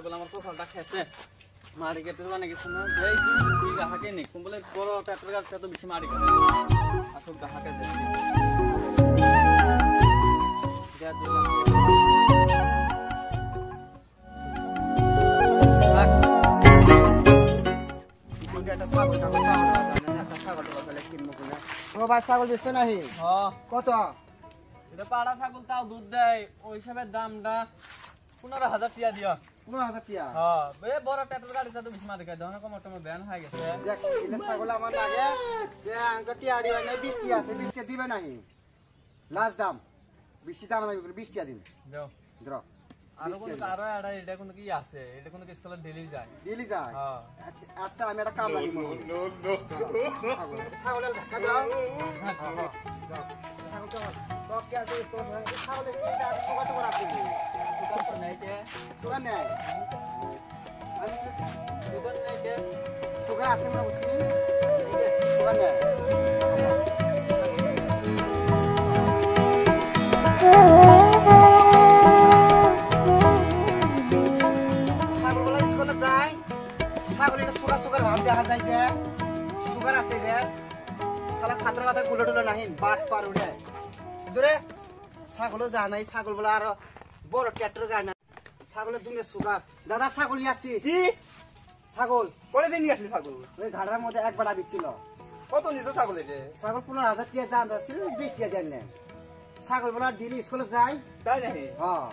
ছাগল আমার ফসলটা খেতে মারি কেটে বানা গেছে না এই দুই গাহাকে নেই বলে বড় ট্রাক্টর গাছ এত বেশি মারি করে আসল গাহাকে দেয় যা দুই ছাগল দিচ্ছে নাহি কত এটা পাড়া ছাগল তাও দুধ দেয় ওই হিসাবে দামটা 15,000 টাকা দিও 15,000 টাকা হ্যাঁ বে বড় ট্রাক্টর গাড়ি তো বেশি মারি করে দাও না কমর টমর ব্যান হয়ে গেছে দেখ ইলে ছাগল আমার লাগে যে আঙ্কা টিয়াড়ি হয় না 20 টাকা আছে 20 টাকা দিবে নাহি লাস্ট দাম 20 দাম লাগবে 20 টাকা দিন দাও ধরো আরো কোন আরো এটা কোন কি আছে এটা কোন কি স্কুলে ডেলি যায় হ্যাঁ আচ্ছা আমি একটা কাম লাগি নো ছাগলের ধাক্কা দাও ছাগল তো কি আছে তো ছাগলের কি এটা কত বড় আছে দোকান তো নাই কে দোকান নাই আমি দোকান নাই কে সুগার আছে না বুঝলি দোকান নাই সুগার ভাব দেখা যায় যে সুগার আছে রে শালা খাতরা কথা গুলো নাহিন বাট পার উড়ে দূরে ছাগলও যা নাই ছাগল বলে আর বড় ট্রাক্টর গায় না ছাগলের দুনিয়া সুগার দাদা ছাগল নিয়ে কি ছাগল করে দিন নিয়ে আসলি ছাগল ওই ঘাড়ার মধ্যে এক বাড়া বিচ্ছিল কত নিছে ছাগল এটা ছাগল 15,000 টাকা দাম আছে 20 টাকা দেন না ছাগল বলে ডেলি স্কুলে যায় তাই নাকি হ্যাঁ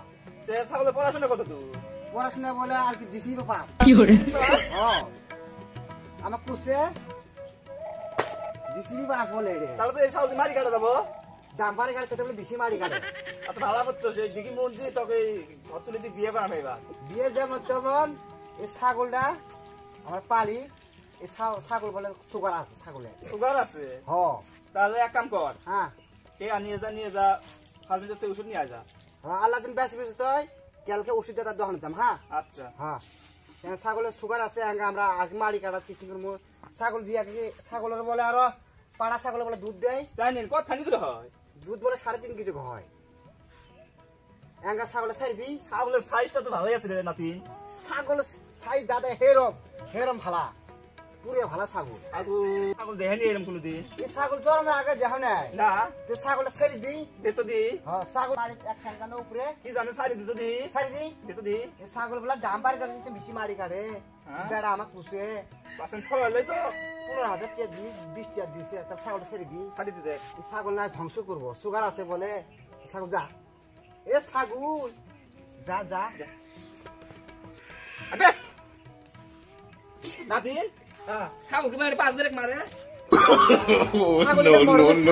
তে ছাগলের পড়াশোনা কত তুই পড়াশোনা বলে আর কি দিছিবে পাস কি করে হ্যাঁ আমার কুসে দিছিবি পাস বলে রে তাহলে তো এই ছাগল মারি কাটা যাবো দাম বাড়ে গাড়ি তো বেশি মারি কাটে এত ভালো করছো সেই দিকে মন্ত্রী তোকে ঘর তুলে দিয়ে বিয়ে করা এবার বিয়ে যেমন তেমন এই ছাগলটা আমার পালি এই ছাগল বলে সুগার আছে ছাগলে সুগার আছে হ তাহলে এক কাম কর হ্যাঁ নিয়ে যা ফার্মেসি থেকে ওষুধ নিয়ে যা আল্লাহ দিন বেশি বেশি তো কালকে ওষুধ দিয়ে তার দোকান দিতাম হ্যাঁ আচ্ছা হ্যাঁ ছাগলের সুগার আছে আমরা আগে মারি কাটা চিঠি করবো ছাগল দিয়ে ছাগলের বলে আরো পাড়া ছাগল বলে দুধ দেয় তাই নিন কত খানি করে হয় দুধ বলে 3.5 কেজি হয় ছাগলের সাইড দিই ছাগলের সাইজটা তো ভালোই আছে রে নাতিন ছাগলের সাইজ দাদা হেরম ভালা পুরে ভালা ছাগল ছাগল দেখেনি এরকম কোনোদিন এই ছাগল জন্মে আগে দেখা নাই না ছাগলের সাইড দিই দে তো দি হ্যাঁ ছাগল বাড়িতে এক ঠ্যাঙ্গানোর উপরে কি জানো সারি দিত দি সাইড দিই দে তো দি এই ছাগল বলা দাম বাড়ি কাটে বেশি মারি কাটে হ্যাঁ? বেড়া আমার পুষে বাসন খাওয়ালে তো 15,000 টাকা দিই 20 টাকা দিছে তার ছাগল ছেড়ে দিই সারি দিতে এই ছাগল না ধ্বংস করবো সুগার আছে বলে ছাগল যা এ ছাগল যা যা আবে নাতিন ছাগল কি মারে 5 ব্রেক মারে ছাগল